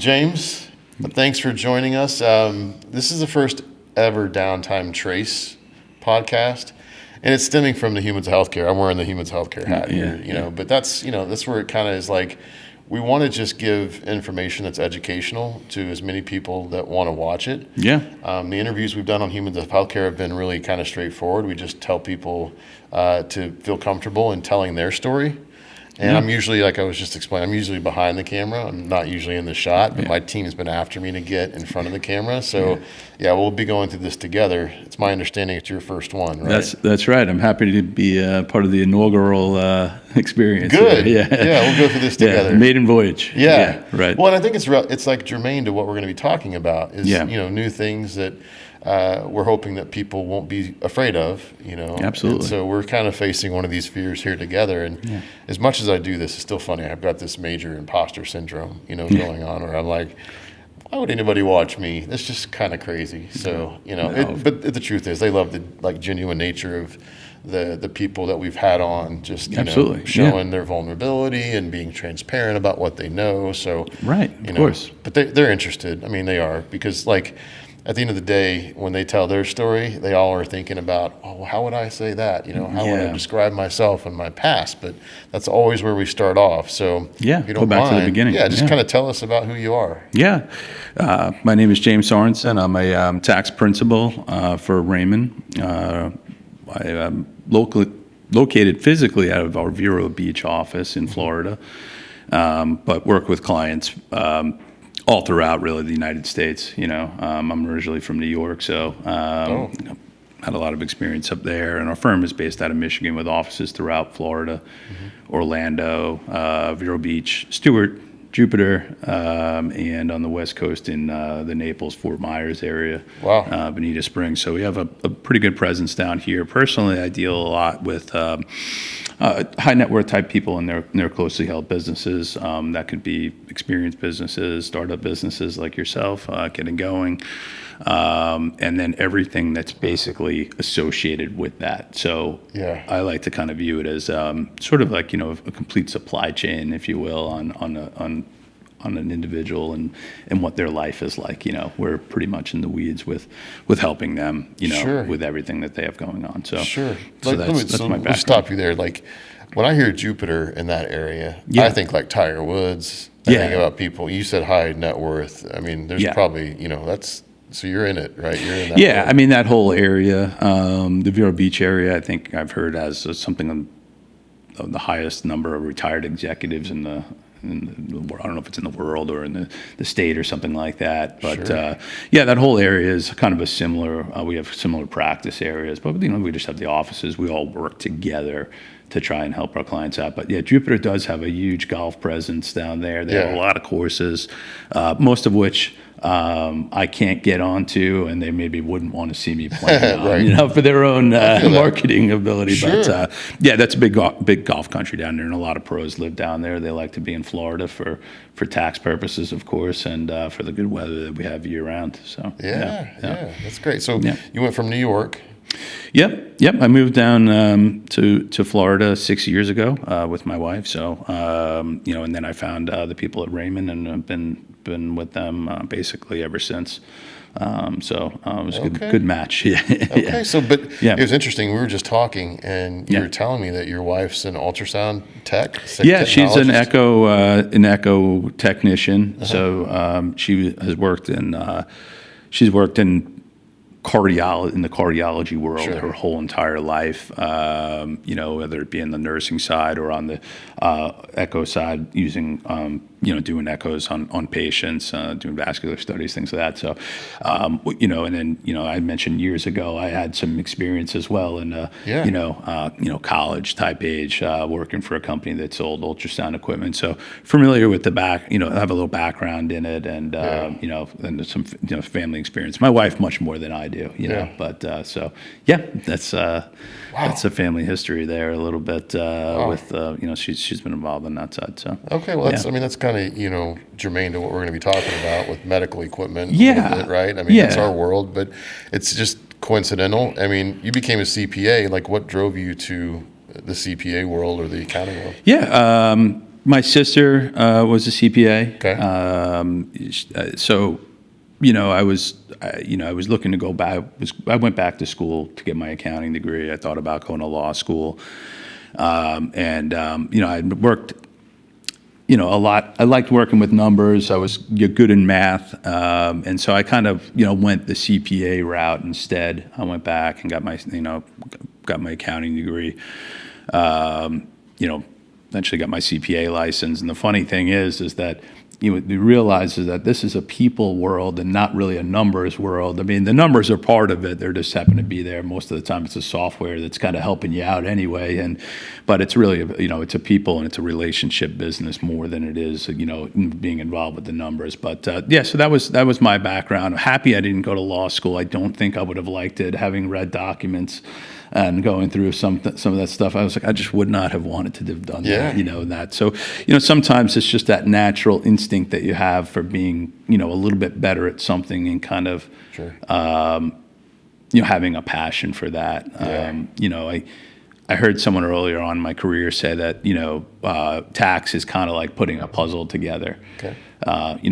James, thanks for joining us. This is the first ever Downtime Trace podcast, and it's stemming from the Humans Healthcare. I'm wearing the Humans Healthcare hat here, but that's where it kind of is like, we want to just give information that's educational to as many people that want to watch it. Yeah. The interviews we've done on Humans Healthcare have been really kind of straightforward. We just tell people to feel comfortable in telling their story. And I'm usually, like I was just explaining, I'm usually behind the camera. I'm not usually in the shot, but my team has been after me to get in front of the camera. So, we'll be going through this together. It's my understanding it's your first one, right? That's right. I'm happy to be part of the inaugural experience. Good. Yeah, we'll go through this together. Maiden voyage. Yeah. Right. Well, and I think it's like germane to what we're going to be talking about is, new things that we're hoping that people won't be afraid of, Absolutely. And so we're kind of facing one of these fears here together. And as much as I do this, it's still funny. I've got this major imposter syndrome, going on, where I'm like, why would anybody watch me? That's just kind of crazy. So, but the truth is, they love the genuine nature of the people that we've had on, just showing their vulnerability and being transparent about what they know. So, of course. But they're interested. I mean, they are, because at the end of the day, when they tell their story, they all are thinking about, how would I say that? How would I describe myself and my past? But that's always where we start off. So if you don't go back mind, to the beginning. Just kind of tell us about who you are. Yeah. My name is James Sorensen. I'm a tax principal for Raymond. I am located physically out of our Vero Beach office in Florida, but work with clients all throughout, really, the United States. I'm originally from New York, so had a lot of experience up there. And our firm is based out of Michigan with offices throughout Florida, Orlando, Vero Beach, Stewart, Jupiter, and on the West Coast in the Naples, Fort Myers area, Bonita Springs. So we have a pretty good presence down here. Personally, I deal a lot with high net worth type people and their closely held businesses. That could be experienced businesses, startup businesses like yourself, getting going, and then everything that's basically associated with that. So I like to kind of view it as sort of like a complete supply chain, if you will, on an individual and what their life is like. We're pretty much in the weeds with helping them, with everything that they have going on. So So that's my background. Let's stop you there. Like, when I hear Jupiter in that area, I think like Tiger Woods. I think about people. You said high net worth. I mean, there's probably, that's, so you're in it, right? You're in that world. I mean, that whole area, the Vero Beach area, I think I've heard has something of the highest number of retired executives in the I don't know if it's in the world or in the state or something like that. But that whole area is kind of a similar, we have similar practice areas, but we just have the offices. We all work together to try and help our clients out. But Jupiter does have a huge golf presence down there. They have a lot of courses, most of which I can't get onto, and they maybe wouldn't want to see me playing on, for their own marketing ability. But that's a big golf country down there, and a lot of pros live down there. They like to be in Florida for tax purposes, of course, and for the good weather that we have year round. So that's great. So you went from New York. Yep. I moved down to Florida 6 years ago with my wife. So and then I found the people at Raymond, and I've been with them basically ever since. So it was a good match. So it was interesting. We were just talking, and you were telling me that your wife's an ultrasound tech. She's an echo technician. So she has worked in in the cardiology world her whole entire life, whether it be in the nursing side or on the echo side, using doing echoes on patients, doing vascular studies, things like that. So, and then, I mentioned years ago, I had some experience as well in, college type age, working for a company that sold ultrasound equipment. So familiar with I have a little background in it, and, and some, family experience. My wife much more than I do, but, that's a family history there a little bit, with, she's been involved in that side. So, that's kind of, germane to what we're going to be talking about with medical equipment. Right? I mean, it's our world, but it's just coincidental. I mean, you became a CPA. Like, what drove you to the CPA world or the accounting world? My sister was a CPA. Okay. So, I was looking to go back. I went back to school to get my accounting degree. I thought about going to law school, I worked, a lot. I liked working with numbers. I was good in math, and so I kind of, went the CPA route instead. I went back and got my accounting degree. Eventually got my CPA license. And the funny thing is that you realize is that this is a people world and not really a numbers world. I mean, the numbers are part of it. They're just happen to be there. Most of the time it's a software that's kind of helping you out anyway. But it's really, it's a people and it's a relationship business more than it is, being involved with the numbers. But so that was my background. I'm happy I didn't go to law school. I don't think I would have liked it, having read documents and going through some of that stuff. I was like, I just would not have wanted to have done that, So, sometimes it's just that natural instinct that you have for being, a little bit better at something and kind of, Sure. Having a passion for that. Yeah. I heard someone earlier on in my career say that, tax is kind of like putting a puzzle together. Okay.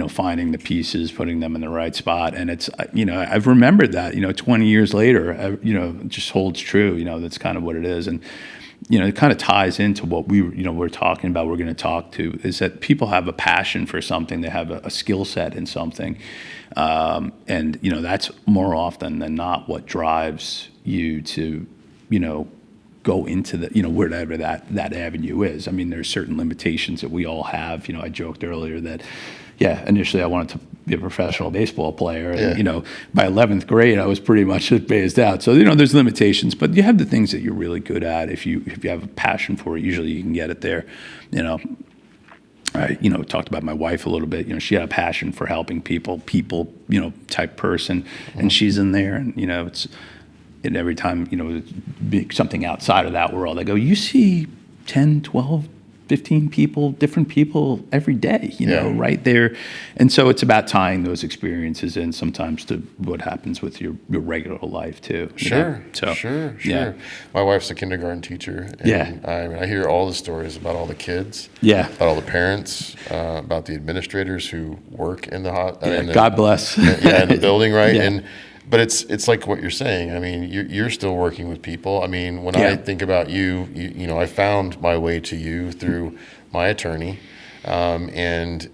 Finding the pieces, putting them in the right spot. And it's, I've remembered that, 20 years later, it just holds true. That's kind of what it is. And, it kind of ties into what we're talking about, we're going to talk to, is that people have a passion for something. They have a skill set in something. And, that's more often than not what drives you to, go into the, wherever that avenue is. I mean, there's certain limitations that we all have. I joked earlier that, initially I wanted to be a professional baseball player. And, by 11th grade, I was pretty much phased out. So, there's limitations, but you have the things that you're really good at. If you have a passion for it, usually you can get it there. I, talked about my wife a little bit. She had a passion for helping people, type person, and she's in there, and, and every time, be something outside of that world, I go, you see 10, 12, 15 people, different people every day, right there. And so it's about tying those experiences in sometimes to what happens with your regular life too. Sure. So, Sure. Yeah. My wife's a kindergarten teacher. And I hear all the stories about all the kids. Yeah. About all the parents, about the administrators who work in the God bless. in the building, right? Yeah. But it's like what you're saying. I mean, you're still working with people. I mean, when I think about you, I found my way to you through my attorney. I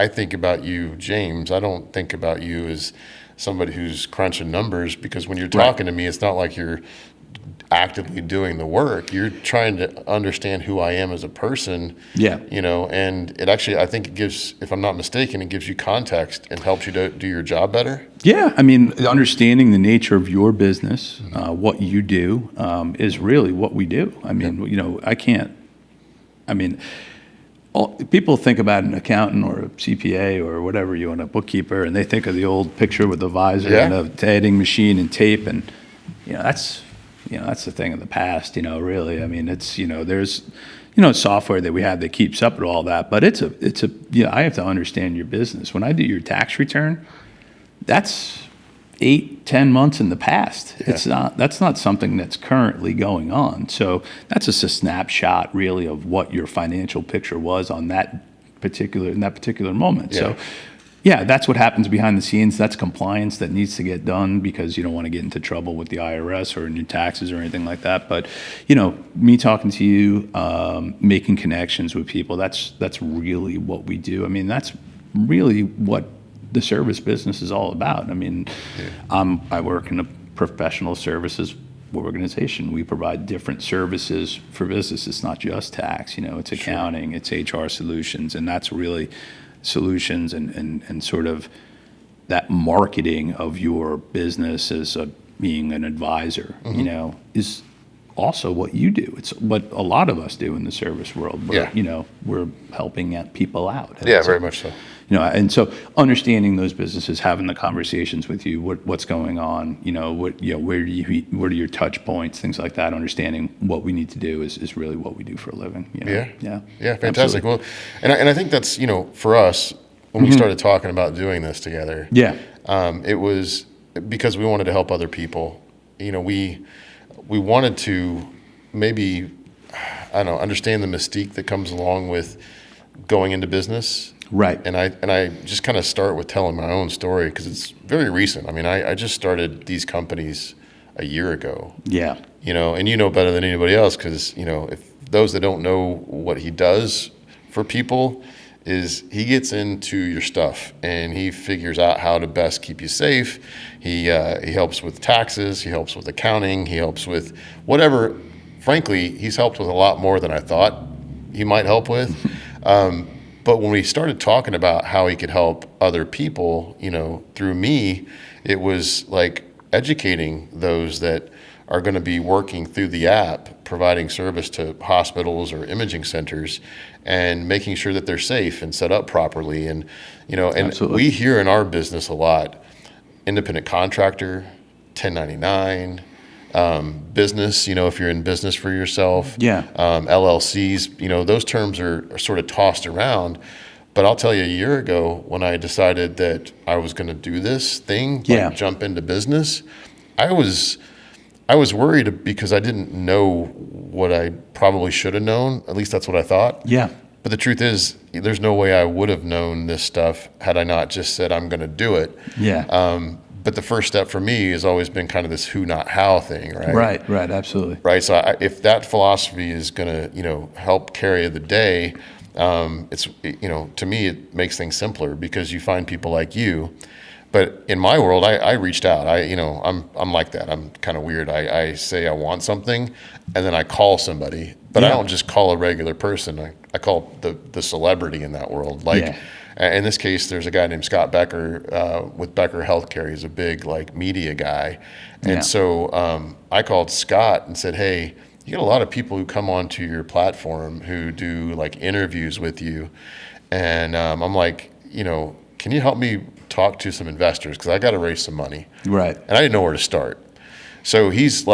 think about you, James. I don't think about you as somebody who's crunching numbers, because when you're talking to me, it's not like you're actively doing the work. You're trying to understand who I am as a person. And it actually, I think it gives, if I'm not mistaken, it gives you context and helps you to do your job better. Yeah, I mean, understanding the nature of your business, what you do, is really what we do. I mean, people think about an accountant or a CPA or whatever, a bookkeeper, and they think of the old picture with the visor and a tagging machine and tape, and that's the thing of the past, really. I mean, it's, there's, software that we have that keeps up with all that, but it's a I have to understand your business. When I do your tax return, that's 8-10 months in the past. That's not something that's currently going on. So that's just a snapshot really of what your financial picture was on that particular moment. So that's what happens behind the scenes. That's compliance that needs to get done, because you don't want to get into trouble with the IRS or in your taxes or anything like that. But, me talking to you, making connections with people, that's really what we do. I mean, that's really what the service business is all about. I mean, I work in a professional services organization. We provide different services for business. It's not just tax, it's accounting, it's HR solutions, and that's really solutions and sort of that marketing of your business as being an advisor, is also what you do. It's what a lot of us do in the service world. Where, we're helping people out. Very much so. And so understanding those businesses, having the conversations with you, what's going on, where are your touch points, things like that. Understanding what we need to do is really what we do for a living. Yeah, fantastic. Absolutely. Well, and I think that's, for us, when we started talking about doing this together, it was because we wanted to help other people. We wanted to maybe I don't know, understand the mystique that comes along with going into business. Right. And I just kind of start with telling my own story because it's very recent. I mean, I just started these companies a year ago. Yeah. And you know better than anybody else because, if those that don't know what he does for people is he gets into your stuff and he figures out how to best keep you safe. He helps with taxes. He helps with accounting. He helps with whatever. Frankly, he's helped with a lot more than I thought he might help with. But when we started talking about how he could help other people, through me, it was like educating those that are going to be working through the app, providing service to hospitals or imaging centers and making sure that they're safe and set up properly. And, and Absolutely. we hear in our business a lot, independent contractor, 1099, business, if you're in business for yourself, Yeah. LLCs, those terms are sort of tossed around. But I'll tell you, a year ago, when I decided that I was going to do this thing, Yeah. jump into business, I was worried because I didn't know what I probably should have known. At least that's what I thought. Yeah. But the truth is, there's no way I would have known this stuff had I not just said, I'm going to do it. Yeah. But the first step for me has always been kind of this who, not how thing, right? Right. Absolutely. Right. So if that philosophy is going to, help carry the day, it's, to me, it makes things simpler because you find people like you. But in my world, I reached out. I'm like that. I'm kind of weird. I say I want something, and then I call somebody. But I don't just call a regular person. I call the celebrity in that world. In this case, there's a guy named Scott Becker with Becker Healthcare. He's a big media guy, and so I called Scott and said, "Hey, you get a lot of people who come onto your platform who do interviews with you, and I'm like, can you help me talk to some investors because I got to raise some money." Right. And I didn't know where to start. So he's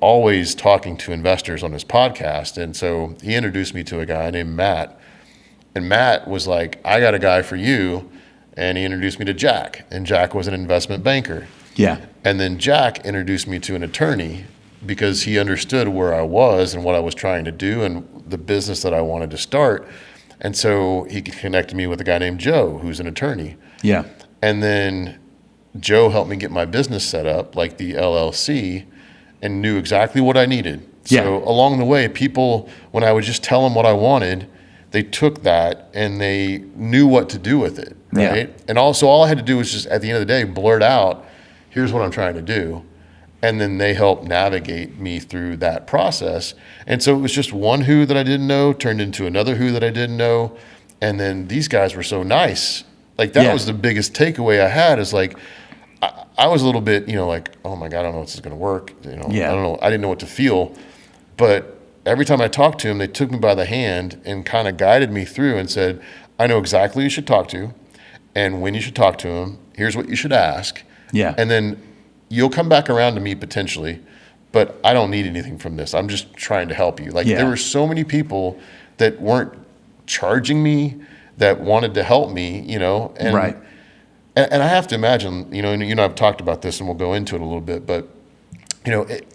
always talking to investors on his podcast, and so he introduced me to a guy named Matt. And Matt was like, "I got a guy for you." And he introduced me to Jack. And Jack was an investment banker. Yeah. And then Jack introduced me to an attorney because he understood where I was and what I was trying to do and the business that I wanted to start. And so he connected me with a guy named Joe, who's an attorney. Yeah. And then Joe helped me get my business set up, like the LLC, and knew exactly what I needed. Yeah. So along the way, people, when I would just tell them what I wanted, they took that and they knew what to do with it, right? Yeah. And also all I had to do was just, at the end of the day, blurt out, here's what I'm trying to do. And then they helped navigate me through that process. And so it was just one who that I didn't know turned into another who that I didn't know. And then these guys were so nice. That was the biggest takeaway I had is I was a little bit, oh my God, I don't know if this is going to work. I don't know. I didn't know what to feel. But every time I talked to them, they took me by the hand and kind of guided me through and said, I know exactly who you should talk to and when you should talk to them. Here's what you should ask. Yeah. And then you'll come back around to me potentially, but I don't need anything from this. I'm just trying to help you. There were so many people that weren't charging me that wanted to help me, and, right. And I have to imagine, and you and I have talked about this and we'll go into it a little bit, but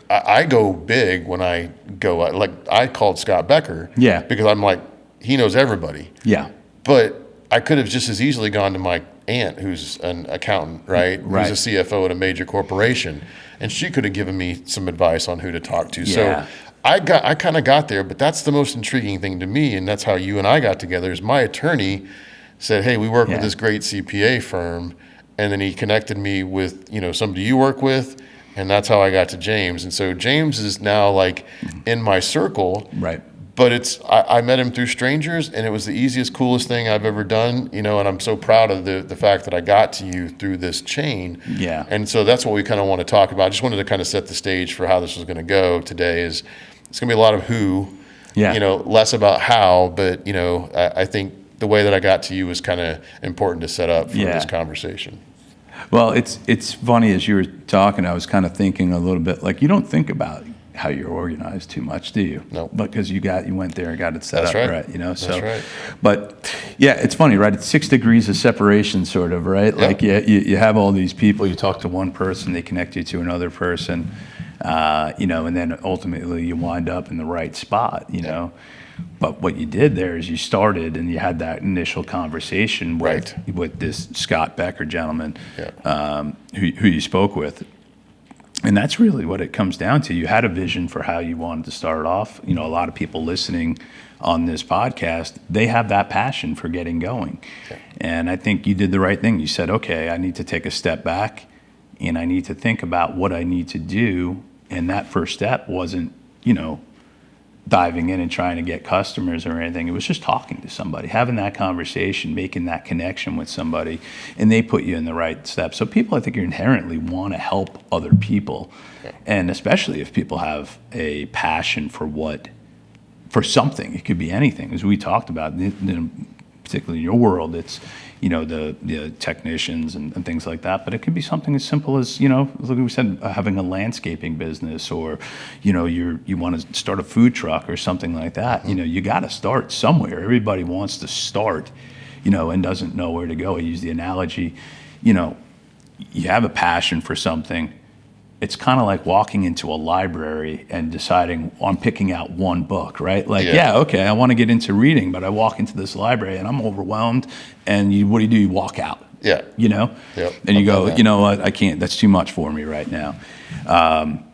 I go big when I go, I called Scott Becker. Yeah. Because I'm like, he knows everybody. Yeah. But I could have just as easily gone to my aunt, who's an accountant, right? Right. Who's a CFO at a major corporation. And she could have given me some advice on who to talk to. Yeah. So I kind of got there, but that's the most intriguing thing to me. And that's how you and I got together is my attorney said, hey, we work with this great CPA firm. And then he connected me with, somebody you work with. And that's how I got to James. And so James is now in my circle. Right. But I met him through strangers, and it was the easiest, coolest thing I've ever done, and I'm so proud of the fact that I got to you through this chain. Yeah. And so that's what we kind of want to talk about. I just wanted to kind of set the stage for how this was going to go today. It's going to be a lot of who, less about how, but, I think the way that I got to you was kind of important to set up for this conversation. Well, it's funny as you were talking, I was kind of thinking a little bit you don't think about how you're organized too much, do you? No. Because you went there and got it set That's up right. So, That's right. But yeah, it's funny, right? It's 6 degrees of separation, sort of, right? Yep. You have all these people. You talk to one person, they connect you to another person. and then ultimately you wind up in the right spot, But what you did there is you started and you had that initial conversation with this Scott Becker gentleman, who you spoke with. And that's really what it comes down to. You had a vision for how you wanted to start off. A lot of people listening on this podcast, they have that passion for getting going. Okay. And I think you did the right thing. You said, okay, I need to take a step back and I need to think about what I need to do. And that first step wasn't, diving in and trying to get customers or anything. It was just talking to somebody, having that conversation, making that connection with somebody, and they put you in the right steps. So people, I think, inherently want to help other people, and especially if people have a passion for something. It could be anything, as we talked about, particularly in your world. It's the technicians and things like that, but it could be something as simple as like we said, having a landscaping business, or you want to start a food truck or something like that. You got to start somewhere. Everybody wants to start, and doesn't know where to go. I use the analogy, you have a passion for something. It's kind of like walking into a library and deciding I'm picking out one book, right? Like, okay, I want to get into reading, but I walk into this library and I'm overwhelmed. And what do? You walk out. Yeah. And you go, you know what? I can't. That's too much for me right now.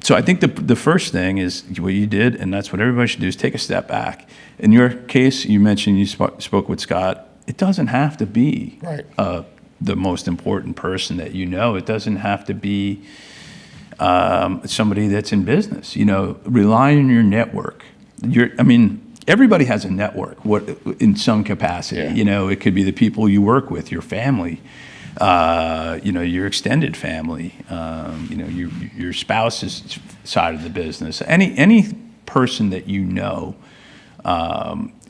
So I think the first thing is what you did, and that's what everybody should do, is take a step back. In your case, you mentioned you spoke with Scott. It doesn't have to be the most important person that you know. It doesn't have to be somebody that's in business. Rely on your network. Everybody has a network, in some capacity. It could be the people you work with, your family, your extended family, your spouse's side of the business. Any person that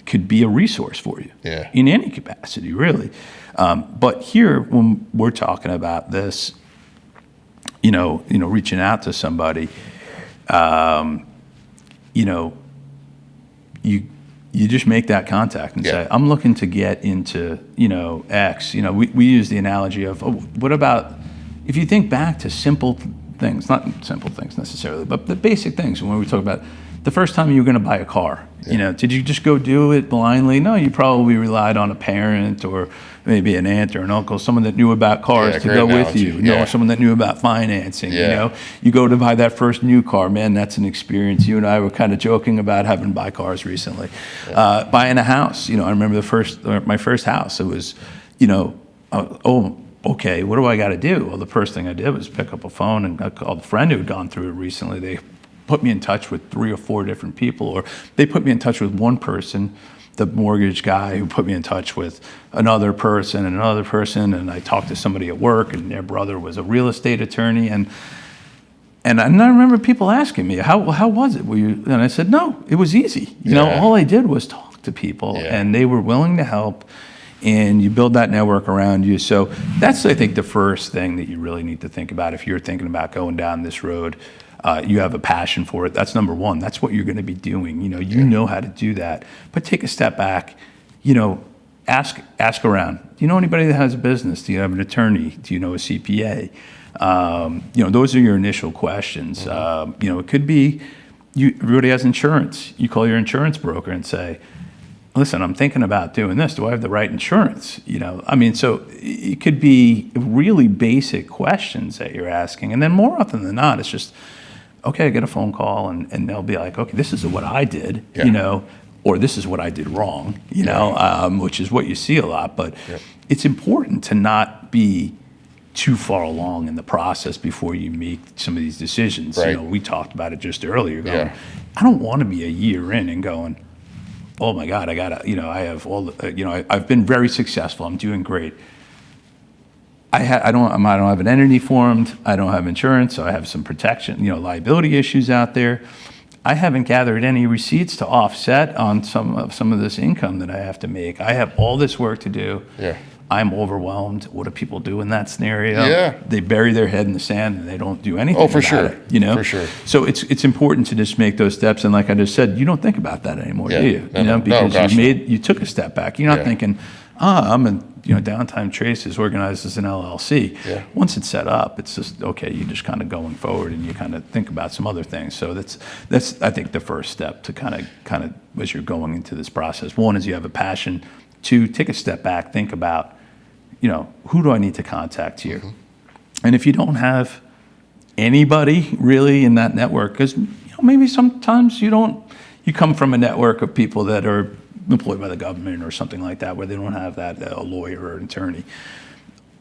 could be a resource for you in any capacity, really. But here, when we're talking about this, reaching out to somebody, you just make that contact and say, I'm looking to get into, X. We use the analogy of, what about, if you think back to simple things, not simple things necessarily, but the basic things. When we talk about the first time you were going to buy a car, did you just go do it blindly? No, you probably relied on a parent or maybe an aunt or an uncle, someone that knew about cars to go with you, or someone that knew about financing. You go to buy that first new car, man, that's an experience. You and I were kind of joking about having to buy cars recently. Buying a house, I remember my first house. It was, okay, what do I got to do? Well, the first thing I did was pick up a phone and I called a friend who had gone through it recently. They put me in touch with 3 or 4 different people, or they put me in touch with one person, the mortgage guy, who put me in touch with another person, and I talked to somebody at work, and their brother was a real estate attorney, and I remember people asking me, how was it? And I said, no, it was easy. All I did was talk to people, and they were willing to help, and you build that network around you. So that's, I think, the first thing that you really need to think about if you're thinking about going down this road. You have a passion for it. That's number one. That's what you're going to be doing. You know how to do that. But take a step back. Ask around. Do you know anybody that has a business? Do you have an attorney? Do you know a CPA? Those are your initial questions. It could be everybody has insurance. You call your insurance broker and say, listen, I'm thinking about doing this. Do I have the right insurance? So it could be really basic questions that you're asking. And then more often than not, it's just, okay, I get a phone call and they'll be like, okay, this is what I did, or this is what I did wrong, which is what you see a lot. But it's important to not be too far along in the process before you make some of these decisions. We talked about it just earlier. I don't want to be a year in and going, oh my God, I have all the, I've been very successful. I'm doing great. I don't have an entity formed. I don't have insurance. So I have some protection, liability issues out there. I haven't gathered any receipts to offset on some of this income that I have to make. I have all this work to do. I'm overwhelmed. What do people do in that scenario? Yeah. They bury their head in the sand and they don't do anything Oh, for about sure. it, you know? For sure. So it's important to just make those steps. And like I just said, you don't think about that anymore, Yeah. do you? No, You know, no. because Gosh, you took a step back. You're not Yeah. thinking, Downtime Trace is organized as an LLC. Yeah. Once it's set up, it's just, okay, you're just kind of going forward and you kind of think about some other things. So that's I think, the first step to kind of as you're going into this process. One is you have a passion. Two, take a step back, think about, who do I need to contact here? And if you don't have anybody really in that network, because maybe sometimes you come from a network of people that are employed by the government or something like that, where they don't have that, a lawyer or an attorney.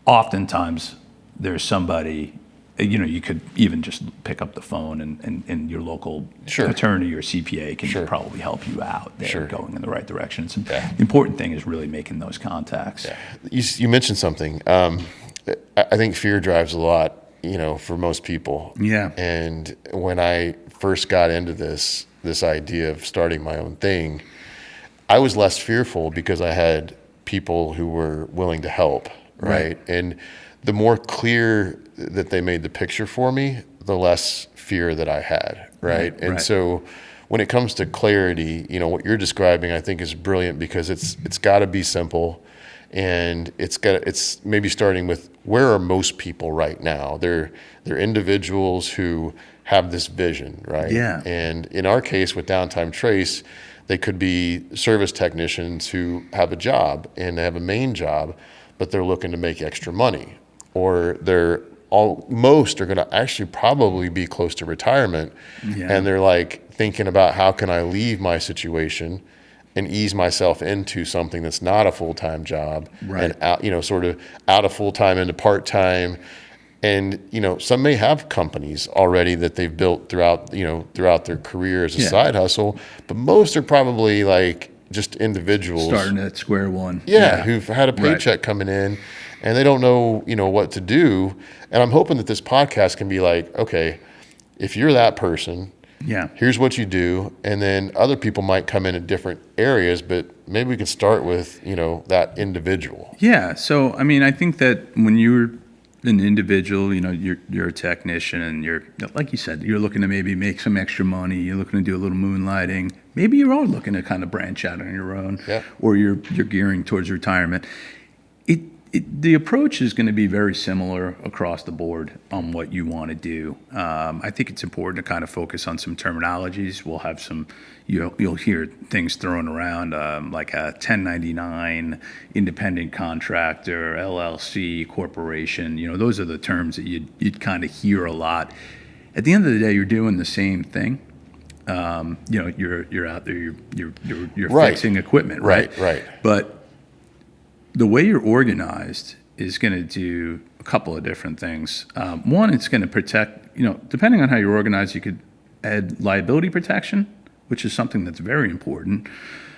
Oftentimes there's somebody, you could even just pick up the phone and your local Sure. attorney or CPA can Sure. probably help you out there, Sure. going in the right direction. So Yeah. the important thing is really making those contacts. You mentioned something. I think fear drives a lot, for most people. Yeah. And when I first got into this idea of starting my own thing, I was less fearful because I had people who were willing to help, right? And the more clear that they made the picture for me, the less fear that I had, right? And so when it comes to clarity, what you're describing, I think, is brilliant, because it's got to be simple, and it's maybe starting with, where are most people right now? They're individuals who have this vision, right? Yeah. And in our case with Downtime Trace, they could be service technicians who have a job and they have a main job, but they're looking to make extra money, or most are going to actually probably be close to retirement, and they're like thinking about, how can I leave my situation and ease myself into something that's not a full-time job, and out, sort of out of full-time into part-time. And some may have companies already that they've built throughout their career as a side hustle, but most are probably like just individuals Starting at square one. who've had a paycheck coming in, and they don't know what to do. And I'm hoping that this podcast can be like, okay, if you're that person, here's what you do. And then other people might come in at different areas, but maybe we can start with that individual. So I think that when you're an individual, you're a technician, and you're, like you said, you're looking to maybe make some extra money. You're looking to do a little moonlighting. Maybe you're all looking to kind of branch out on your own, or you're gearing towards retirement. The approach is going to be very similar across the board on what you want to do. I think it's important to kind of focus on some terminologies. We'll have some, you'll hear things thrown around, like a 1099, independent contractor, LLC, corporation. Those are the terms that you'd kind of hear a lot. At the end of the day, you're doing the same thing. You're out there, you're fixing equipment, right? But the way you're organized is going to do a couple of different things. One, it's going to protect, depending on how you're organized, you could add liability protection, which is something that's very important.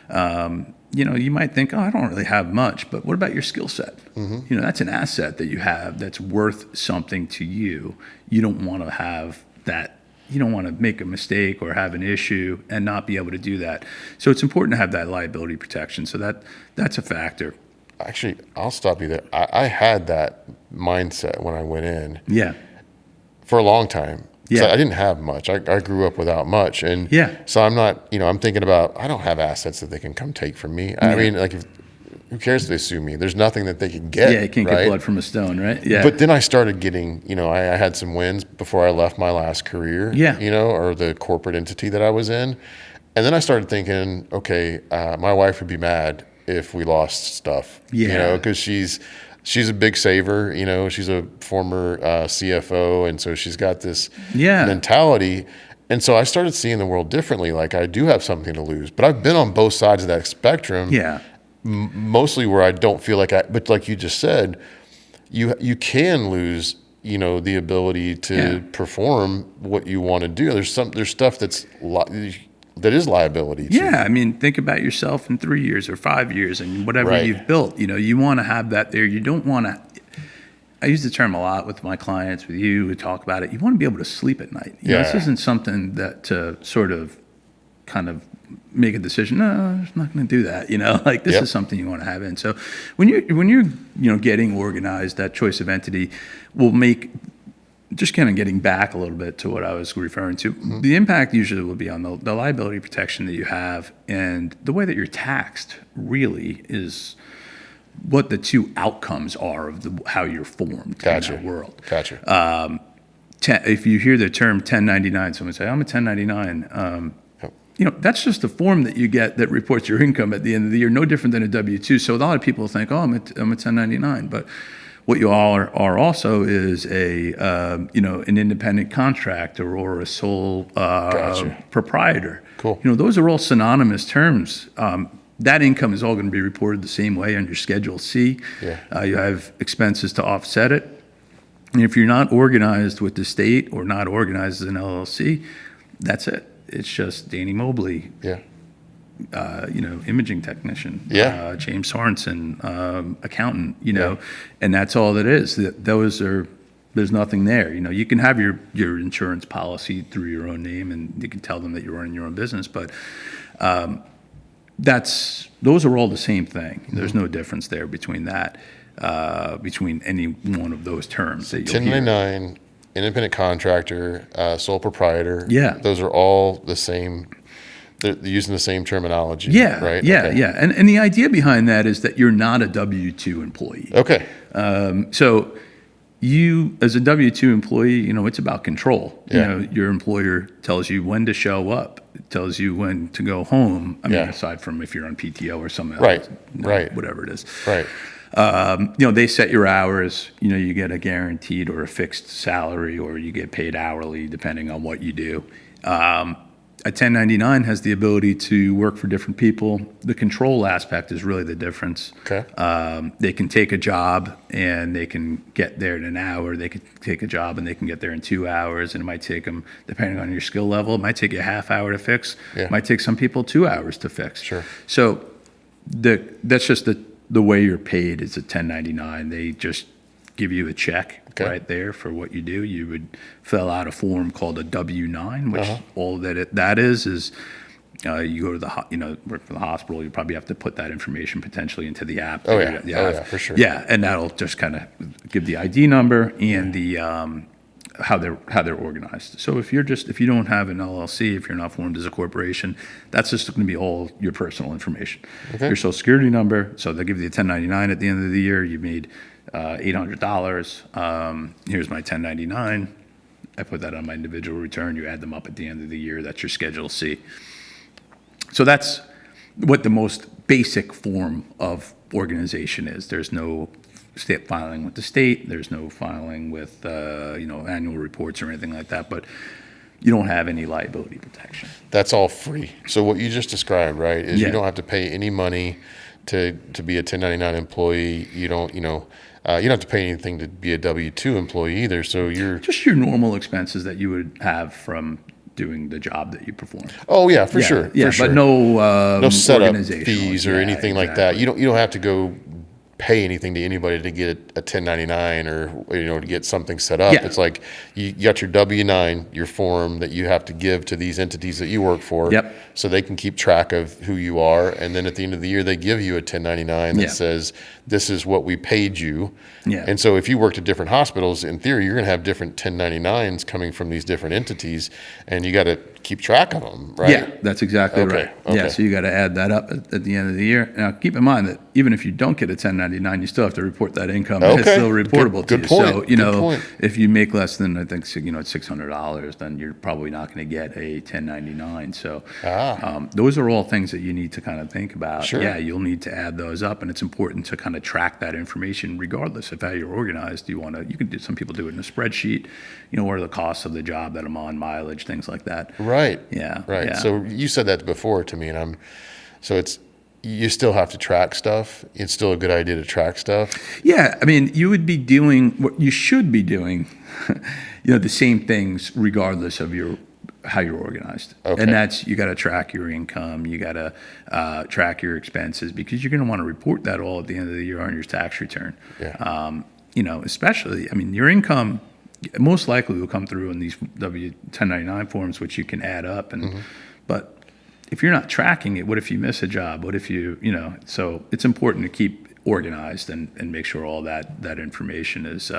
You might think, I don't really have much, but what about your skill set? That's an asset that you have that's worth something to you. You don't want to have that. You don't want to make a mistake or have an issue and not be able to do that. So it's important to have that liability protection. So that's a factor. Actually, I'll stop you there. I had that mindset when I went in. For a long time. So I didn't have much. I grew up without much. And so I'm not, I'm thinking about, I don't have assets that they can come take from me. I mean, like, who cares if they sue me? There's nothing that they can get. You can't get blood from a stone, right? But then I started getting, I had some wins before I left my last career, or the corporate entity that I was in. And then I started thinking, okay, my wife would be mad if we lost stuff, because she's a big saver, she's a former CFO. And so she's got this mentality. And so I started seeing the world differently. Like, I do have something to lose, but I've been on both sides of that spectrum. Mostly where I don't feel like but like you just said, you can lose, the ability to perform what you want to do. There's stuff that is liability too. Think about yourself in 3 years or 5 years and whatever you've built. You want to have that there. You don't want to. I use the term a lot with my clients, with you. We talk about it. You want to be able to sleep at night. This isn't something that to sort of kind of make a decision. No, I'm not going to do that. Like this Yep. is something you want to have in. So when you're getting organized, that choice of entity will make, just kind of getting back a little bit to what I was referring to, the impact usually will be on the liability protection that you have, and the way that you're taxed really is what the two outcomes are of how you're formed Gotcha. in that world. Gotcha. If you hear the term 1099, someone say, I'm a 1099. That's just a form that you get that reports your income at the end of the year, no different than a W-2. So a lot of people think, I'm a 1099. But what you all are also is an independent contractor or a sole Gotcha. proprietor. Cool. Those are all synonymous terms. That income is all going to be reported the same way on your Schedule C. Yeah. You have expenses to offset it. And if you're not organized with the state or not organized as an LLC, that's it. It's just Danny Mobley, Yeah. Imaging technician, Yeah. James Sorensen, accountant, and that's all it is. There's nothing there. You can have your insurance policy through your own name, and you can tell them that you're running your own business, but those are all the same thing. There's no difference there between that, between any one of those terms that you'll hear. 1099, independent contractor, sole proprietor. Yeah. Those are all the same. They're using the same terminology. Yeah, Right? yeah, Okay. yeah. And the idea behind that is that you're not a W-2 employee. Okay. So you, as a W-2 employee, it's about control. Yeah. Your employer tells you when to show up, it tells you when to go home. I mean, Yeah. aside from if you're on PTO or something Right, else, right. whatever it is. Right. They set your hours. You get a guaranteed or a fixed salary, or you get paid hourly depending on what you do. A 1099 has the ability to work for different people. The control aspect is really the difference. Okay. They can take a job and they can get there in an hour. They can take a job and they can get there in 2 hours. And it might take them, depending on your skill level, it might take you a half hour to fix. Yeah. It might take some people 2 hours to fix. Sure. So that's just the way you're paid is a 1099. They just give you a check right there for what you do. You would fill out a form called a W-9, which all that is you go to work for the hospital. You probably have to put that information potentially into the app. Oh yeah, for sure. Yeah, and that'll just kind of give the ID number and the how they're organized. So if you don't have an LLC, if you're not formed as a corporation, that's just going to be all your personal information. Okay. Your social security number. So they'll give you a 1099 at the end of the year. You made $800. Here's my 1099. I put that on my individual return. You add them up at the end of the year. That's your Schedule C. So that's what the most basic form of organization is. There's no state filing with the state. There's no filing with annual reports or anything like that. But you don't have any liability protection. That's all free. So what you just described, right, is Yeah. you don't have to pay any money to be a 1099 employee. You don't have to pay anything to be a W-2 employee either. So you're Just your normal expenses that you would have from doing the job that you perform. Oh yeah, for sure. Yeah, for sure. but no setup organizational fees or anything like that. exactly. You don't have to go pay anything to anybody to get a 1099 or to get something set up. Yeah. It's like you got your W-9, your form that you have to give to these entities that you work for, Yep. so they can keep track of who you are. And then at the end of the year, they give you a 1099 that Yeah. says this is what we paid you. Yeah. And so if you worked at different hospitals, in theory, you're going to have different 1099s coming from these different entities, and you got to keep track of them, right? Yeah, that's exactly Okay, right. okay. Yeah, so you got to add that up at the end of the year. Now, keep in mind that even if you don't get a 1099, you still have to report that income. Okay. It's still reportable Good to point. you. So, Good point. if you make less than, I think, $600, then you're probably not going to get a 1099. So those are all things that you need to kind of think about. Sure. Yeah, you'll need to add those up, and it's important to kind of track that information regardless of how you're organized. You can do, some people do it in a spreadsheet, what are the costs of the job that I'm on, mileage, things like that. Right. Yeah. Right. Yeah. So you said that before to me, and you still have to track stuff. It's still a good idea to track stuff. Yeah, I mean, you would be doing what you should be doing, the same things regardless of how you're organized. Okay. And that's, you got to track your income, you got to track your expenses, because you're going to want to report that all at the end of the year on your tax return. Yeah. Especially, I mean, your income most likely will come through in these W-1099 forms, which you can add up, but if you're not tracking it, what if you miss a job? What if so it's important to keep organized and make sure all that information is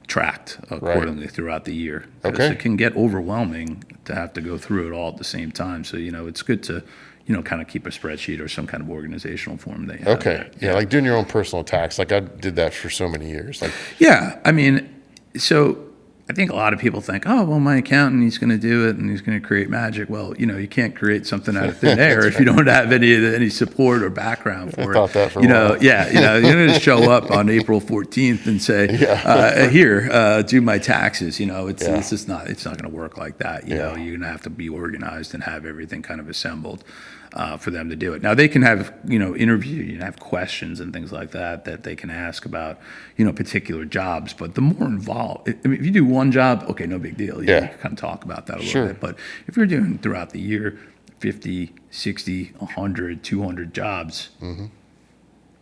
tracked accordingly throughout the year. Because it can get overwhelming to have to go through it all at the same time. So, it's good to, kind of keep a spreadsheet or some kind of organizational form that you have. Okay. Yeah, like doing your own personal tax. Like I did that for so many years. Like, yeah, I mean, so I think a lot of people think, oh, well, my accountant, he's going to do it and he's going to create magic. Well, you can't create something out of thin air if you don't have any support or background for it. I thought that for a while. Yeah, you're going to show up on April 14th and say, here, do my taxes. It's just not, it's not going to work like that. You're going to have to be organized and have everything kind of assembled for them to do it. Now they can have, interview, have questions and things like that they can ask about, particular jobs. But the more involved, I mean, if you do one job, okay, no big deal. You can kind of talk about that a little bit. But if you're doing throughout the year 50, 60, 100, 200 jobs, I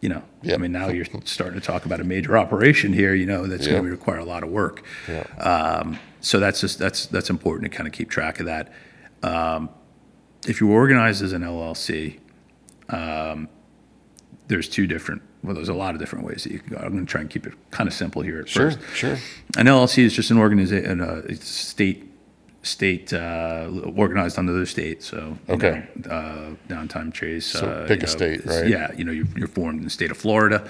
mean, now you're starting to talk about a major operation here, that's going to require a lot of work. So that's important to kind of keep track of that. If you organize as an LLC, there's a lot of different ways that you can go. I'm going to try and keep it kind of simple here at first. Sure. An LLC is just an organization, state organized under the state. So, Downtime Trace. So pick a state, right? Yeah, you're formed in the state of Florida.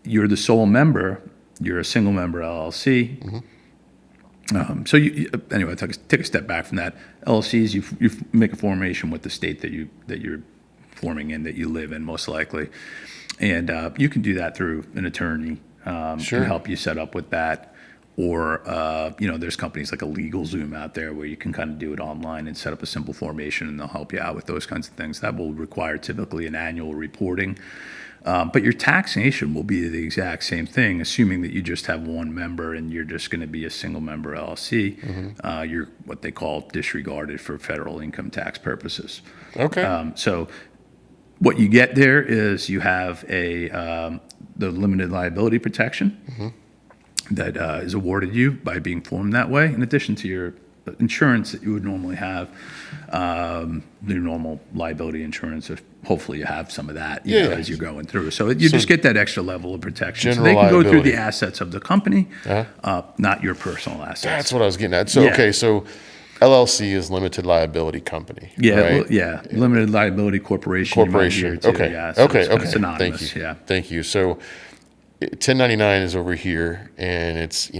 You're the sole member. You're a single member LLC. So anyway, take a step back from that. LLCs, you make a formation with the state that you're forming in, that you live in, most likely, and you can do that through an attorney. Can help you set up with that, or there's companies like a LegalZoom out there where you can kind of do it online and set up a simple formation, and they'll help you out with those kinds of things. That will require typically an annual reporting. But your taxation will be the exact same thing, assuming that you just have one member and you're just going to be a single member LLC. You're what they call disregarded for federal income tax purposes. Okay. So what you get there is you have the limited liability protection that is awarded you by being formed that way, in addition to your insurance that you would normally have, your normal liability insurance. If hopefully you have some of that as you're going through. So you just get that extra level of protection. So they can go through the assets of the company, not your personal assets. That's what I was getting at. So, so LLC is limited liability company. Right? Limited liability corporation. Corporation. Okay. So okay. Synonymous. Thank you. So 1099 is over here, and it's,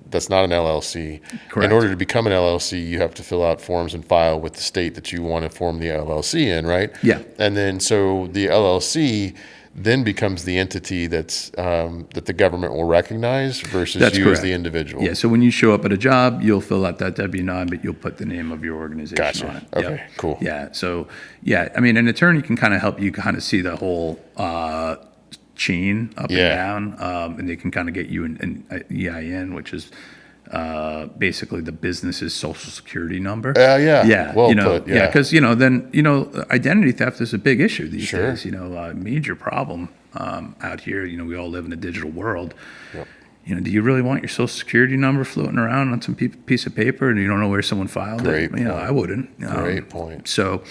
that's not an LLC. Correct. In order to become an LLC, you have to fill out forms and file with the state that you want to form the LLC in, right? Yeah. And then so the LLC then becomes the entity that the government will recognize versus you as the individual. Yeah, so when you show up at a job, you'll fill out that W-9, but you'll put the name of your organization on it. Okay, cool. Yeah, so, I mean, an attorney can kind of help you kind of see the whole chain up and down, and they can kind of get you an EIN, which is basically the business's social security number. Yeah. Well put. Yeah, because then identity theft is a big issue these days. Major problem out here. We all live in a digital world. Yep. Do you really want your social security number floating around on some piece of paper and you don't know where someone filed it? I wouldn't. Great point. So,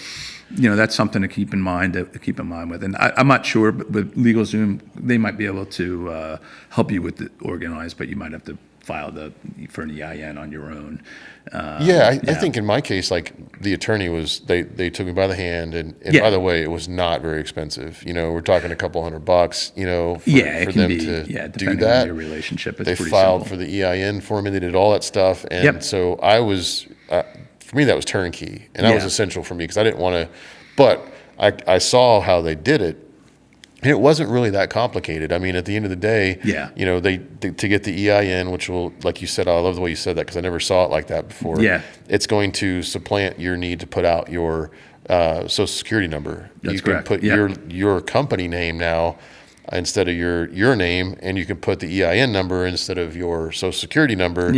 that's something to keep in mind with. And I'm not sure, but with LegalZoom, they might be able to help you with the organized, but you might have to file for an EIN on your own. I think in my case, like the attorney they took me by the hand, and by the way, it was not very expensive. We're talking a couple $100, for them to do that. On your relationship, it's they pretty filed simple. for the EIN for me. They did all that stuff, and so I was. For me, that was turnkey, and that was essential for me because I didn't want to. But I saw how they did it, and it wasn't really that complicated. I mean, at the end of the day, to get the EIN, which will, like you said, I love the way you said that because I never saw it like that before. Yeah, it's going to supplant your need to put out your social security number. That's correct. You can put your company name now instead of your name, and you can put the EIN number instead of your social security number.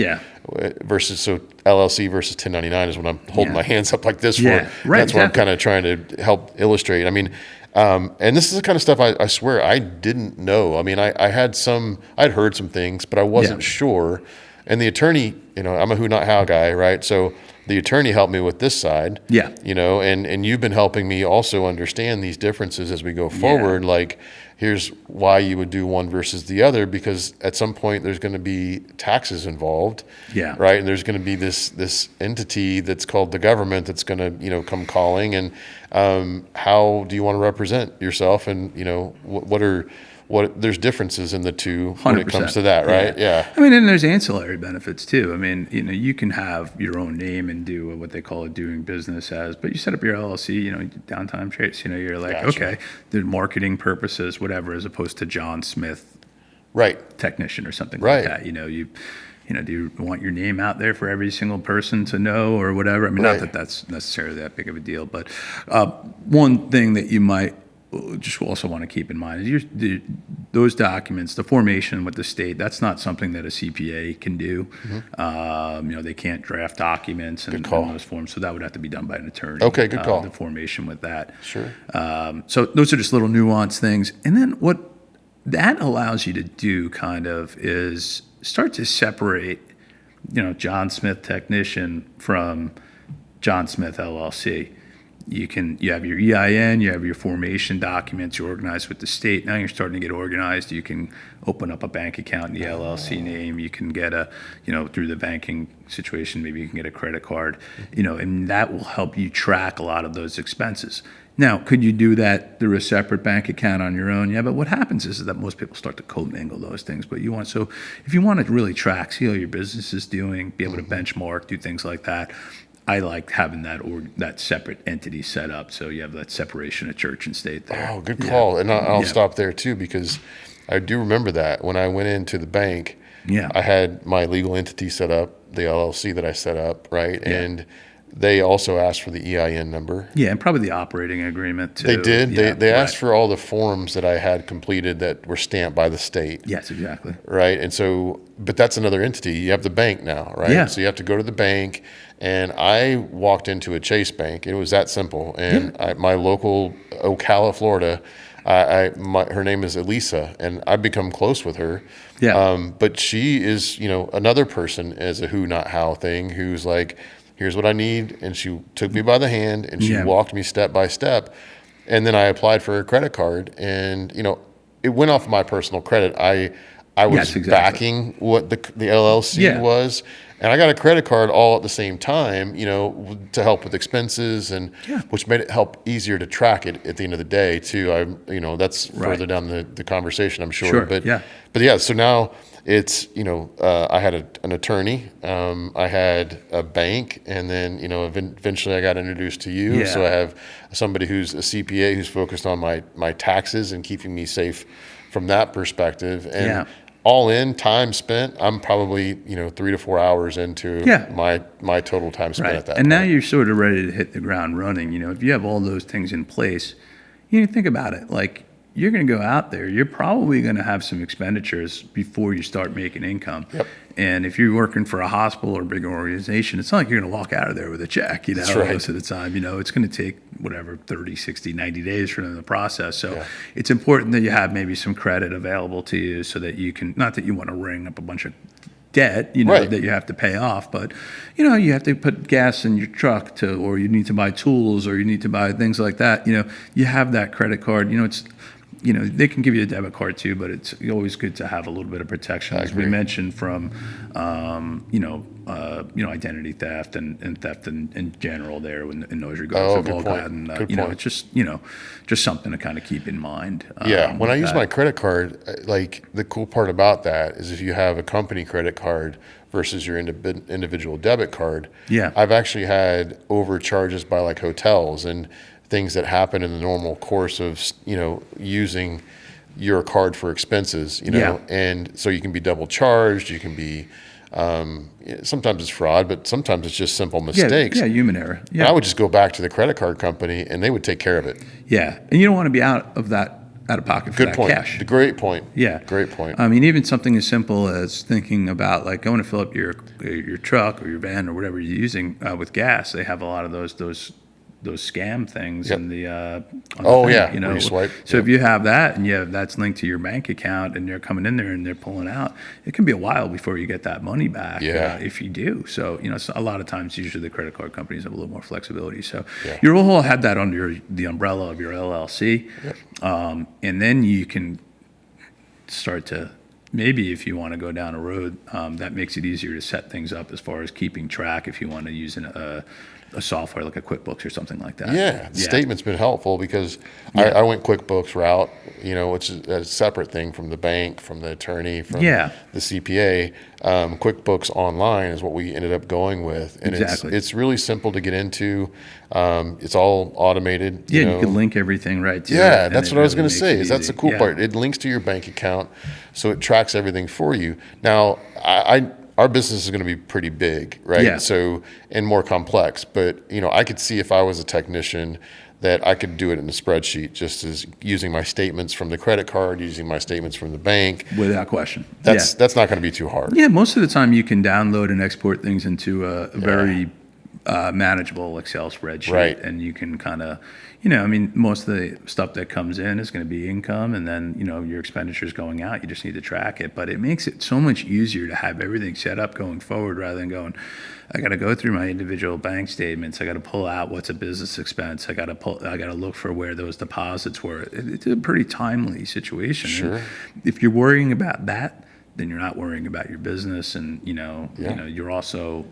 Versus LLC versus 1099 is what I'm holding my hands up like this for. Right. That's what I'm kind of trying to help illustrate. I mean, and this is the kind of stuff I swear I didn't know. I mean, I'd heard some things, but I wasn't sure. And the attorney, I'm a who not how guy, right? So the attorney helped me with this side. Yeah. And you've been helping me also understand these differences as we go forward. Like, here's why you would do one versus the other, because at some point there's going to be taxes involved. Yeah. Right. And there's going to be this entity that's called the government that's going to, come calling. And how do you want to represent yourself? And, there's differences in the two when it comes to that, right? Yeah. I mean, and there's ancillary benefits too. I mean, you can have your own name and do what they call doing business as, but you set up your LLC, Downtime Trace, you're like, Gotcha. okay, the marketing purposes, whatever, as opposed to John Smith, Right. technician or something Right. like that. Do you want your name out there for every single person to know or whatever? I mean, not that that's necessarily that big of a deal, but one thing that you might just also want to keep in mind is those documents, the formation with the state, that's not something that a CPA can do. They can't draft documents and those forms, so that would have to be done by an attorney. Okay, good call. The formation with that. Sure. So those are just little nuanced things. And then what that allows you to do kind of is start to separate, John Smith technician from John Smith LLC. You have your EIN, you have your formation documents, you're organized with the state. Now you're starting to get organized. You can open up a bank account in the LLC name. You can get through the banking situation, maybe you can get a credit card, and that will help you track a lot of those expenses. Now, could you do that through a separate bank account on your own? Yeah, but what happens is that most people start to commingle those things. But if you want to really track, see how your business is doing, be able to benchmark, do things like that. I like having that separate entity set up, so you have that separation of church and state there. Oh, good call. And I'll stop there too, because I do remember that when I went into the bank, I had my legal entity set up, the LLC that I set up, right? Yeah. And they also asked for the EIN number. Yeah, and probably the operating agreement too. They did. Yeah, they asked for all the forms that I had completed that were stamped by the state. Yes, exactly. Right. And so, but that's another entity. You have the bank now, right? Yeah. So you have to go to the bank. And I walked into a Chase Bank. It was that simple. And my local Ocala, Florida, her name is Elisa, and I've become close with her. Yeah. But she is, another person as a who, not how thing, who's like, here's what I need. And she took me by the hand and she walked me step by step. And then I applied for a credit card, and, it went off my personal credit. I was backing what the LLC was. And I got a credit card all at the same time, to help with expenses, and which made it help easier to track it at the end of the day too. That's further down the conversation, I'm sure. But so now it's, I had an attorney, I had a bank, and then, eventually I got introduced to you. So I have somebody who's a CPA who's focused on my taxes and keeping me safe from that perspective. And all in time spent, I'm probably 3 to 4 hours into my total time spent at that. And now you're sort of ready to hit the ground running. If you have all those things in place, think about it. Like, you're going to go out there, you're probably going to have some expenditures before you start making income. Yep. And if you're working for a hospital or a big organization, it's not like you're going to walk out of there with a check, That's right. Most of the time. It's going to take 30, 60, 90 days for them to process. So it's important that you have maybe some credit available to you so that you can, not that you want to ring up a bunch of debt, that you have to pay off, but you have to put gas in your truck or you need to buy tools, or you need to buy things like that. You have that credit card. It's they can give you a debit card too, but it's always good to have a little bit of protection, as we mentioned, from identity theft and theft in general there in those regards. Good point. And it's just something to kind of keep in mind. When I use my credit card, like, the cool part about that is if you have a company credit card versus your individual debit card, I've actually had overcharges by like hotels and things that happen in the normal course of using your card for expenses, and so you can be double charged. You can be sometimes it's fraud, but sometimes it's just simple mistakes. Human error. And I would just go back to the credit card company and they would take care of it. And you don't want to be out of pocket for that cash. Great point. Great point. I mean, even something as simple as thinking about, like, going to fill up your truck or your van or whatever you're using with gas. They have a lot of those those scam things Yep. on the Oh, thing, yeah, you know. where you swipe. So Yep. if you have that and that's linked to your bank account and they're coming in there and they're pulling out, it can be a while before you get that money back. Yeah. If you do. So so a lot of times, usually the credit card companies have a little more flexibility. So Yeah. you all have that under the umbrella of your LLC, Yep. and then you can start to, maybe if you want to go down a road, that makes it easier to set things up as far as keeping track if you want to use a software like a QuickBooks or something like that. Yeah, the statement's been helpful because Yeah. I went QuickBooks route, which is a separate thing from the bank, from the attorney, from Yeah. the CPA. QuickBooks Online is what we ended up going with, and Exactly. it's really simple to get into. It's all automated. Yeah, you you know. can link everything right to it. Yeah, and that's it what I was really going to makes say. it Is that's the easy. cool Yeah. part. It links to your bank account, so it tracks everything for you. Now, our business is going to be pretty big, right? Yeah. So, and more complex. But I could see if I was a technician that I could do it in a spreadsheet, just as using my statements from the credit card, using my statements from the bank. Without question. That's not going to be too hard. Yeah, most of the time you can download and export things into a very manageable Excel spreadsheet, Right. and you can kind of, most of the stuff that comes in is going to be income, and then your expenditures going out. You just need to track it, but it makes it so much easier to have everything set up going forward rather than going, I got to go through my individual bank statements. I got to pull out what's a business expense. I got to look for where those deposits were. It's a pretty timely situation. Sure. And if you're worrying about that, then you're not worrying about your business, and you're also,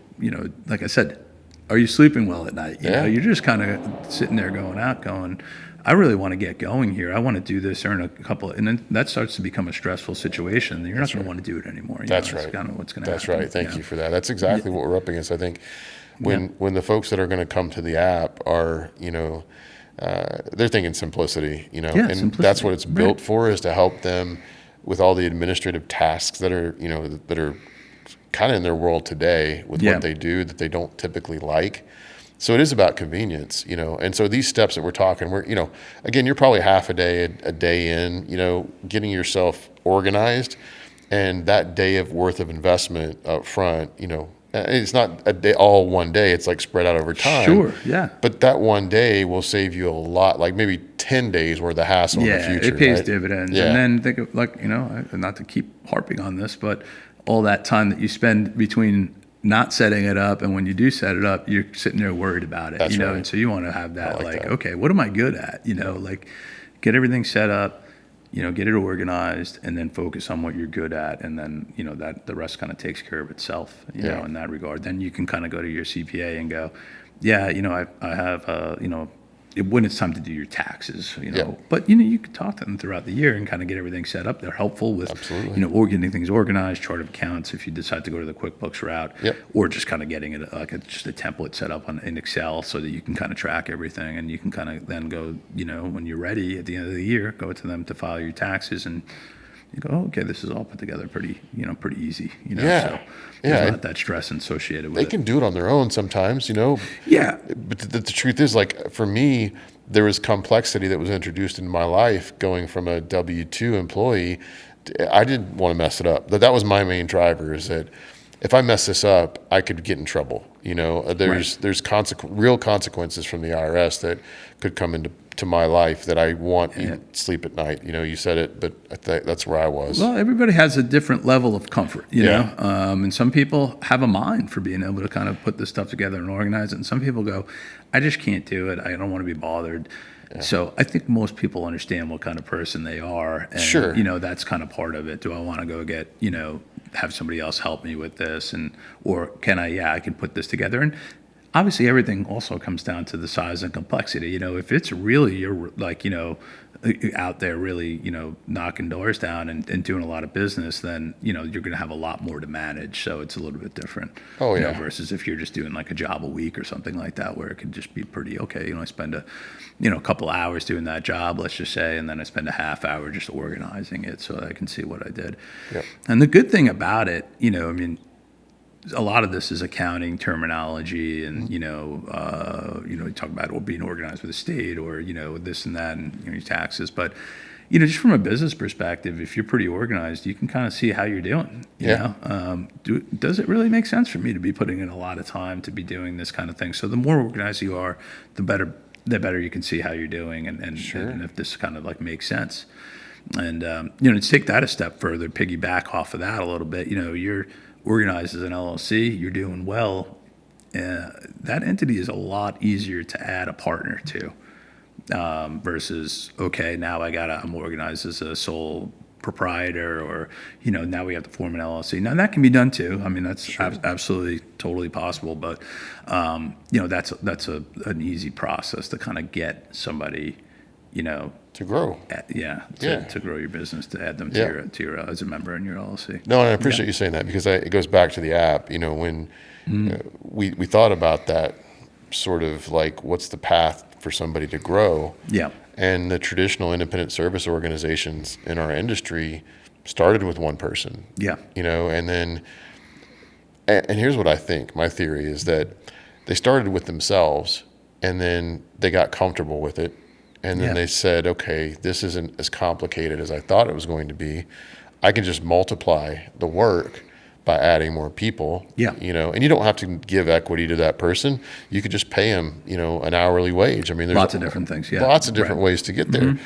like I said, are you sleeping well at night? You know, you're just kind of sitting there going, I really want to get going here. I want to do this, earn a couple, and then that starts to become a stressful situation. You're not going to want to do it anymore. That's That's right. kind of what's going to happen. That's right. Thank you for that. That's exactly what we're up against. I think when the folks that are going to come to the app are, they're thinking simplicity, and simplicity. that's what it's built Right. for, is to help them with all the administrative tasks that are, that are kind of in their world today with what they do that they don't typically like. So it is about convenience, and so these steps that we're talking, again, you're probably half a day in, getting yourself organized, and that day of worth of investment up front, it's not a day, all one day, it's like spread out over time. Sure, yeah. But that one day will save you a lot, like maybe 10 days worth of hassle in the future. It pays right? dividends. Yeah. And then think of, not to keep harping on this, but all that time that you spend between not setting it up and when you do set it up, you're sitting there worried about it. That's right. And so you want to have that, like that. okay, what am I good at? Like get everything set up, get it organized, and then focus on what you're good at, and then that the rest kind of takes care of itself. In that regard, then you can kind of go to your CPA and go, I have when it's time to do your taxes, But you can talk to them throughout the year and kind of get everything set up. They're helpful with getting things organized, chart of accounts if you decide to go to the QuickBooks route, or just kind of getting it just a template set up in Excel so that you can kind of track everything, and you can kind of then go, when you're ready at the end of the year, go to them to file your taxes, and you go, oh, okay, this is all put together pretty easy, So there's not that stress associated with it. They can do it on their own sometimes, Yeah. But the truth is, like, for me, there was complexity that was introduced into my life going from a W-2 employee. I didn't want to mess it up. That was my main driver, is that if I mess this up, I could get in trouble. There's real consequences from the IRS that could come into my life that I want you sleep at night. You said it, but I think that's where I was. Well, everybody has a different level of comfort, know, and some people have a mind for being able to kind of put this stuff together and organize it. And some people go, I just can't do it. I don't want to be bothered. Yeah. So I think most people understand what kind of person they are. And, sure. That's kind of part of it. Do I want to go get, have somebody else help me with this? Or can I can put this together. And obviously everything also comes down to the size and complexity. If it's really, you're like, out there really, knocking doors down and doing a lot of business, then, you're going to have a lot more to manage. So it's a little bit different. Oh, yeah. Versus if you're just doing like a job a week or something like that, where it could just be pretty okay. I spend a couple hours doing that job, let's just say, and then I spend a half hour just organizing it so that I can see what I did. Yep. And the good thing about it, a lot of this is accounting terminology, and you talk about being organized with the state, or this and that, and your taxes. But just from a business perspective, if you're pretty organized, you can kind of see how you're doing. You know, does it really make sense for me to be putting in a lot of time to be doing this kind of thing? So the more organized you are, the better you can see how you're doing, and if this kind of like makes sense. And to take that a step further, piggyback off of that a little bit. You're organized as an LLC, you're doing well. That entity is a lot easier to add a partner to. Versus, okay, now I'm organized as a sole proprietor, or, now we have to form an LLC. Now that can be done too. I mean, that's absolutely totally possible, but, that's an easy process to kind of get somebody, to grow. To grow your business, to add them to your as a member in your LLC. No, and I appreciate you saying that, because it goes back to the app. When we thought about that, sort of like, what's the path for somebody to grow? Yeah. And the traditional independent service organizations in our industry started with one person. Yeah. And then, and here's what I think. My theory is that they started with themselves, and then they got comfortable with it. And then they said, okay, this isn't as complicated as I thought it was going to be. I can just multiply the work by adding more people. Yeah. And you don't have to give equity to that person. You could just pay him, an hourly wage. I mean, there's lots of different things. Yeah. Lots of different ways to get there.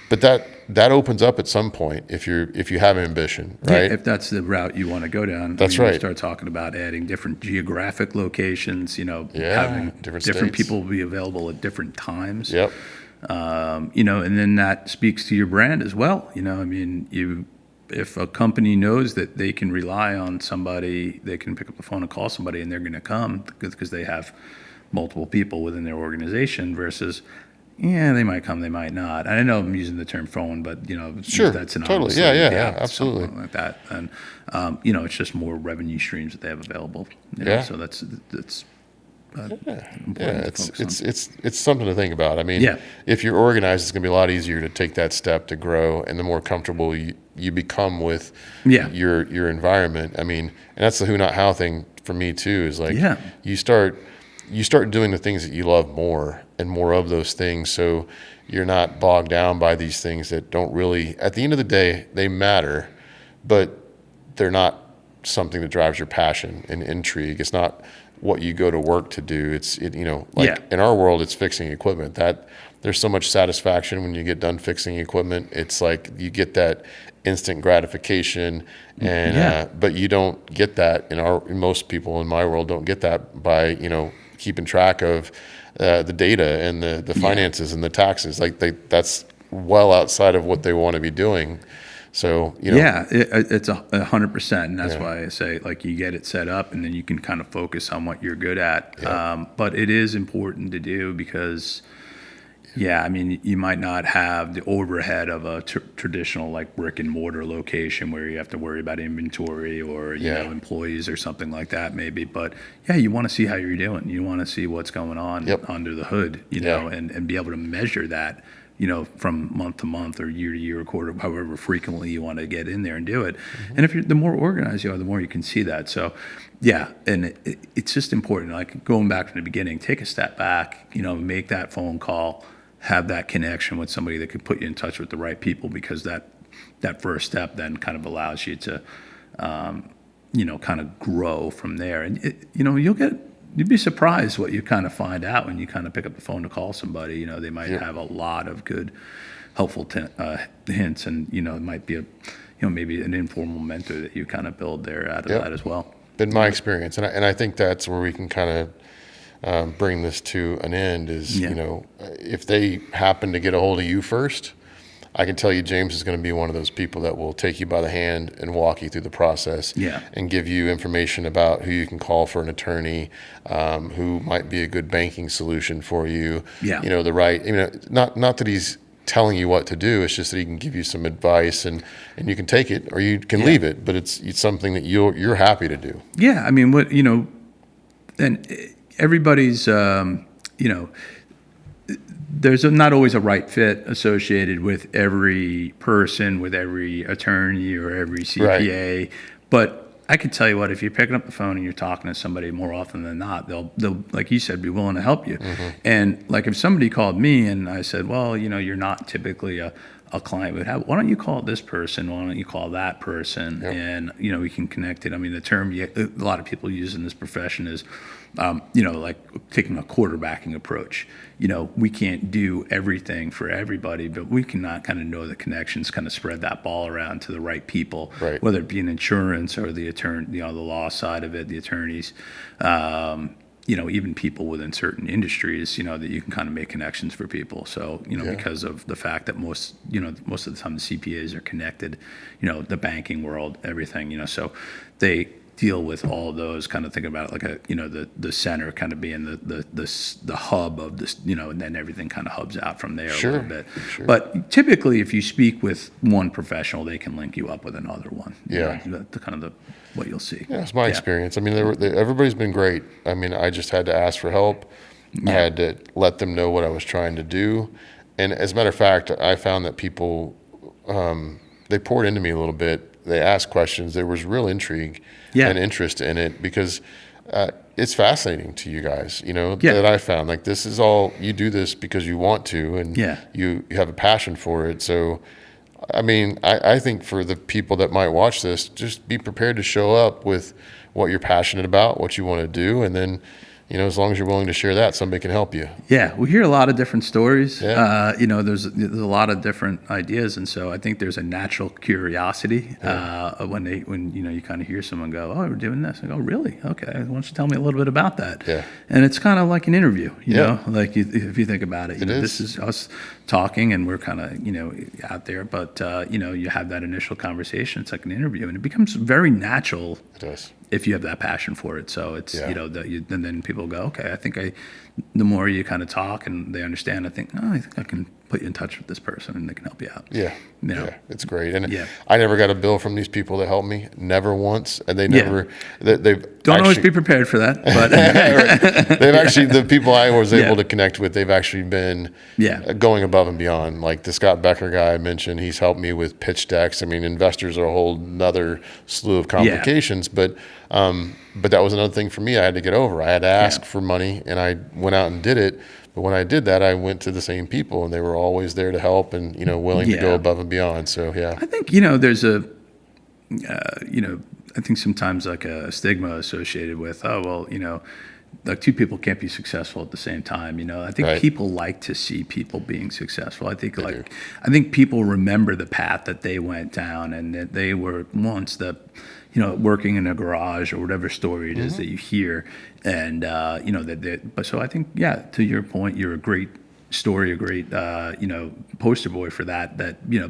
But that opens up at some point if you have ambition, right? Yeah, if that's the route you want to go down. That's right. You start talking about adding different geographic locations, having different people be available at different times. Yep. And then that speaks to your brand as well. If a company knows that they can rely on somebody, they can pick up the phone and call somebody, and they're going to come because they have multiple people within their organization, versus, they might come, they might not. I know I'm using the term phone, but sure, that's an totally, yeah, absolutely, something like that. And it's just more revenue streams that they have available. So that's it's something to think about. I mean, if you're organized, it's going to be a lot easier to take that step to grow, and the more comfortable you become with your environment. I mean, and that's the who not how thing for me too. Is like you start doing the things that you love more and more of those things, so you're not bogged down by these things that don't really. At the end of the day, they matter, but they're not something that drives your passion and intrigue. It's not what you go to work to do. In our world, it's fixing equipment. That there's so much satisfaction when you get done fixing equipment. It's like you get that instant gratification, and but you don't get that most people in my world don't get that by keeping track of the data and the finances and the taxes. Like that's well outside of what they want to be doing. So, it's 100%. And that's why I say, like, you get it set up, and then you can kind of focus on what you're good at. But it is important to do because, you might not have the overhead of a traditional, like, brick and mortar location where you have to worry about inventory or, employees or something like that, maybe. But, you want to see how you're doing. You want to see what's going on under the hood, and be able to measure that. From month to month or year to year or quarter, however frequently you want to get in there and do it. And if the more organized you are, the more you can see that. So, and it's just important. Like going back from the beginning, take a step back, make that phone call, have that connection with somebody that could put you in touch with the right people, because that first step then kind of allows you to, kind of grow from there. And, you'd be surprised what you kind of find out when you kind of pick up the phone to call somebody. They might have a lot of good, helpful hints, and it might be maybe an informal mentor that you kind of build there out of that as well. Been my experience, and I think that's where we can kind of bring this to an end. Is if they happen to get a hold of you first, I can tell you James is going to be one of those people that will take you by the hand and walk you through the process and give you information about who you can call for an attorney, who might be a good banking solution for you. The right, not that he's telling you what to do. It's just that he can give you some advice, and you can take it or you can leave it, but it's something that you're happy to do. Yeah. I mean, and everybody's, there's not always a right fit associated with every person, with every attorney or every CPA. Right. But I can tell you what, if you're picking up the phone and you're talking to somebody, more often than not, they'll like you said, be willing to help you. And like if somebody called me and I said, well, you're not typically a a client would have, why don't you call this person? Why don't you call that person? Yep. And, we can connect it. I mean, the term a lot of people use in this profession is, like taking a quarterbacking approach. We can't do everything for everybody, but we can not kind of know the connections, kind of spread that ball around to the right people, Right. whether it be in insurance or the attorney, the law side of it, the attorneys, even people within certain industries, that you can kind of make connections for people. So, because of the fact that most of the time the CPAs are connected, the banking world, everything, so they deal with all of those, kind of think about it like the center kind of being the hub of this, and then everything kind of hubs out from there a little bit. Sure. But typically, if you speak with one professional, they can link you up with another one. Yeah. The kind of what you'll see. Yeah, it's my experience. I mean, everybody's been great. I mean, I just had to ask for help. I had to let them know what I was trying to do. And as a matter of fact, I found that people, they poured into me a little bit. They asked questions. There was real intrigue and interest in it because it's fascinating to you guys, that I found. Like, this is all, you do this because you want to, and you have a passion for it. So, I mean, I think for the people that might watch this, just be prepared to show up with what you're passionate about, what you want to do, and then, as long as you're willing to share that, somebody can help you. Yeah, we hear a lot of different stories. Yeah. There's a lot of different ideas, and so I think there's a natural curiosity when you kind of hear someone go, "Oh, we're doing this." I go, "Really? Okay. Why don't you tell me a little bit about that?" Yeah. And it's kind of like an interview, you know, like if you think about it. Is. This is us talking, and we're kind of out there, but you have that initial conversation. It's like an interview, and it becomes very natural. It does. If you have that passion for it. So it's, and then people go, okay, I think the more you kind of talk and they understand, I think I can put you in touch with this person and they can help you out. Yeah. Yeah. It's great. And Yeah. I never got a bill from these people that helped me. Never once. And they never, they've Don't always be prepared for that, but right. They've actually, the people I was able to connect with, they've actually been going above and beyond. Like the Scott Becker guy I mentioned, he's helped me with pitch decks. I mean, investors are a whole nother slew of complications, but that was another thing for me I had to get over. I had to ask for money, and I went out and did it. But when I did that, I went to the same people, and they were always there to help and, willing to go above and beyond. So, I think, there's a, I think sometimes like a stigma associated with, like two people can't be successful at the same time. I think people like to see people being successful. I think people remember the path that they went down and that they were once working in a garage or whatever story it is that you hear. And, but so I think, to your point, you're a great story, a great, poster boy for that,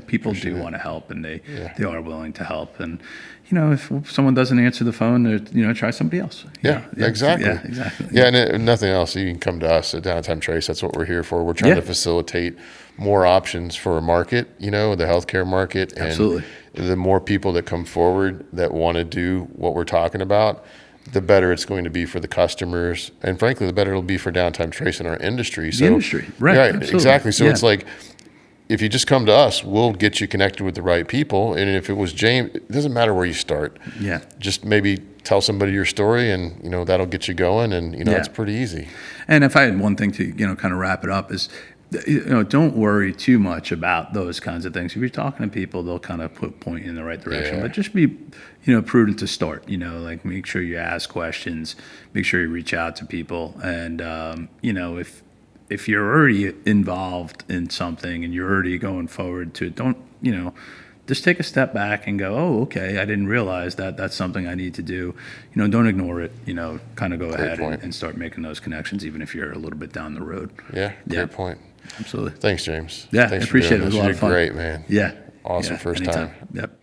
people do want to help and they are willing to help. And, if someone doesn't answer the phone, try somebody else. Exactly. Yeah, exactly. Yeah, and if nothing else, you can come to us at Downtime Trace. That's what we're here for. We're trying to facilitate more options for a market, the healthcare market. And absolutely. The more people that come forward that want to do what we're talking about, the better it's going to be for the customers. And frankly, the better it'll be for Downtime Trace in our industry. So, the industry, right. Exactly. So it's like, if you just come to us, we'll get you connected with the right people. And if it was James, it doesn't matter where you start. Yeah. Just maybe tell somebody your story and, that'll get you going. And, it's pretty easy. And if I had one thing to, kind of wrap it up is, don't worry too much about those kinds of things. If you're talking to people, they'll kind of point you in the right direction. But just be, prudent to start. Like make sure you ask questions, make sure you reach out to people, and if you're already involved in something and you're already going forward to it, don't just take a step back and go, oh, okay, I didn't realize that that's something I need to do. Don't ignore it. Kind of go ahead and start making those connections, even if you're a little bit down the road. Yeah, great point. Absolutely. Thanks, James. Yeah, Thanks I appreciate it. It was a lot You're of fun. great, man. Yeah. Awesome first anytime. time. Yep.